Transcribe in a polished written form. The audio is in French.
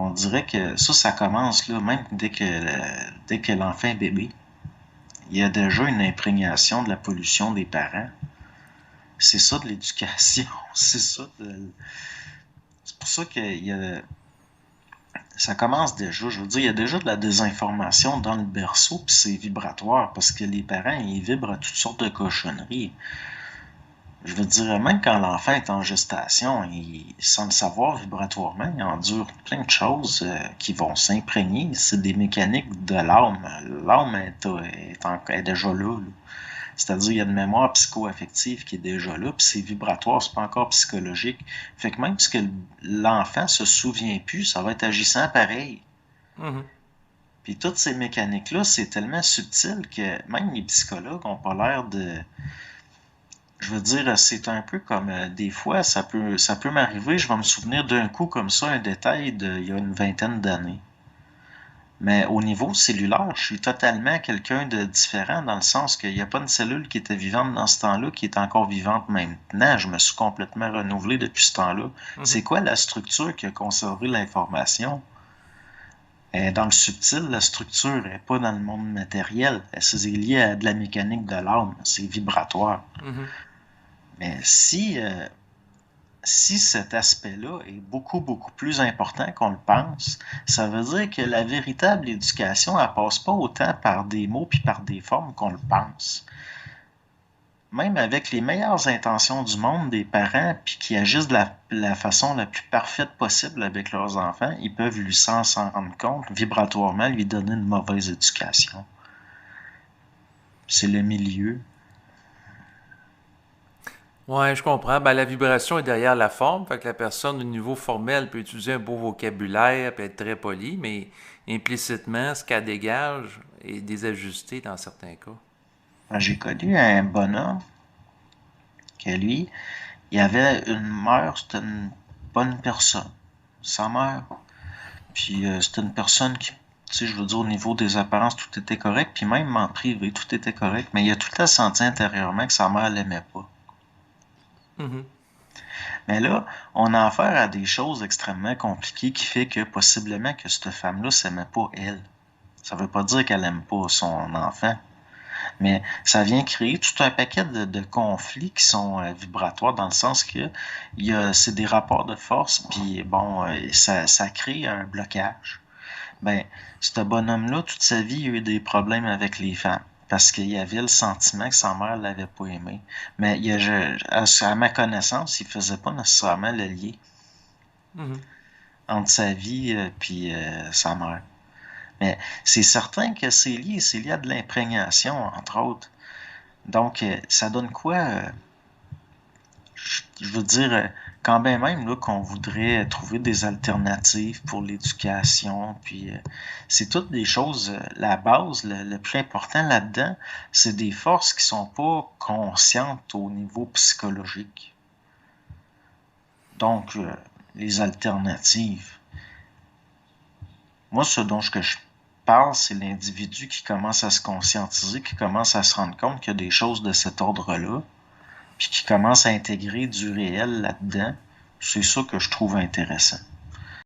On dirait que ça commence là, même dès que l'enfant est bébé. Il y a déjà une imprégnation de la pollution des parents. C'est ça de l'éducation. C'est ça C'est pour ça que ça commence déjà. Je veux dire, il y a déjà de la désinformation dans le berceau, puis c'est vibratoire, parce que les parents, ils vibrent à toutes sortes de cochonneries. Je veux dire, même quand l'enfant est en gestation, sans le savoir vibratoirement, il endure plein de choses qui vont s'imprégner. C'est des mécaniques de l'âme. L'âme est déjà là. C'est-à-dire, il y a une mémoire psycho-affective qui est déjà là, puis c'est vibratoire, c'est pas encore psychologique. Fait que même si l'enfant se souvient plus, ça va être agissant pareil. Mhm. Puis toutes ces mécaniques-là, c'est tellement subtil que même les psychologues n'ont pas l'air de... Je veux dire, c'est un peu comme des fois, ça peut m'arriver, je vais me souvenir d'un coup comme ça, un détail d'il y a une vingtaine d'années. Mais au niveau cellulaire, je suis totalement quelqu'un de différent dans le sens qu'il n'y a pas une cellule qui était vivante dans ce temps-là qui est encore vivante maintenant. Je me suis complètement renouvelé depuis ce temps-là. C'est Mhm. quoi la structure qui a conservé l'information? Elle est dans le subtil, la structure n'est pas dans le monde matériel. C'est lié à de la mécanique de l'âme, c'est vibratoire. Mhm. Mais si cet aspect-là est beaucoup, beaucoup plus important qu'on le pense, ça veut dire que la véritable éducation, elle passe pas autant par des mots puis par des formes qu'on le pense. Même avec les meilleures intentions du monde des parents puis qui agissent de la façon la plus parfaite possible avec leurs enfants, ils peuvent lui sans s'en rendre compte, vibratoirement lui donner une mauvaise éducation. C'est le milieu. Ouais, je comprends. Ben, la vibration est derrière la forme, fait que la personne au niveau formel peut utiliser un beau vocabulaire, peut être très polie, mais implicitement, ce qu'elle dégage est désajusté dans certains cas. J'ai connu un bonhomme que lui, il avait une mère, c'était une bonne personne. Sa mère, puis c'était une personne qui, tu sais, je veux dire, au niveau des apparences, tout était correct, puis même en privé, tout était correct, mais il a tout le temps senti intérieurement que sa mère l'aimait pas. Mhm. Mais là, on a affaire à des choses extrêmement compliquées qui fait que possiblement que cette femme-là s'aimait pas elle. Ça veut pas dire qu'elle aime pas son enfant, mais ça vient créer tout un paquet de conflits qui sont vibratoires dans le sens que c'est des rapports de force, puis bon, ça crée un blocage. Ben, ce bonhomme-là, toute sa vie, il a eu des problèmes avec les femmes. Parce qu'il y avait le sentiment que sa mère l'avait pas aimé. Mais à ma connaissance, il faisait pas nécessairement le lien Mhm. entre sa vie puis sa mère. Mais c'est certain que c'est lié à de l'imprégnation, entre autres. Donc, ça donne quoi? Je veux dire, quand bien même là, qu'on voudrait trouver des alternatives pour l'éducation, puis c'est toutes des choses, la base, le plus important là-dedans, c'est des forces qui sont pas conscientes au niveau psychologique. Donc, les alternatives. Moi, ce dont je parle, c'est l'individu qui commence à se conscientiser, qui commence à se rendre compte qu'il y a des choses de cet ordre-là, puis qui commence à intégrer du réel là-dedans. C'est ça que je trouve intéressant.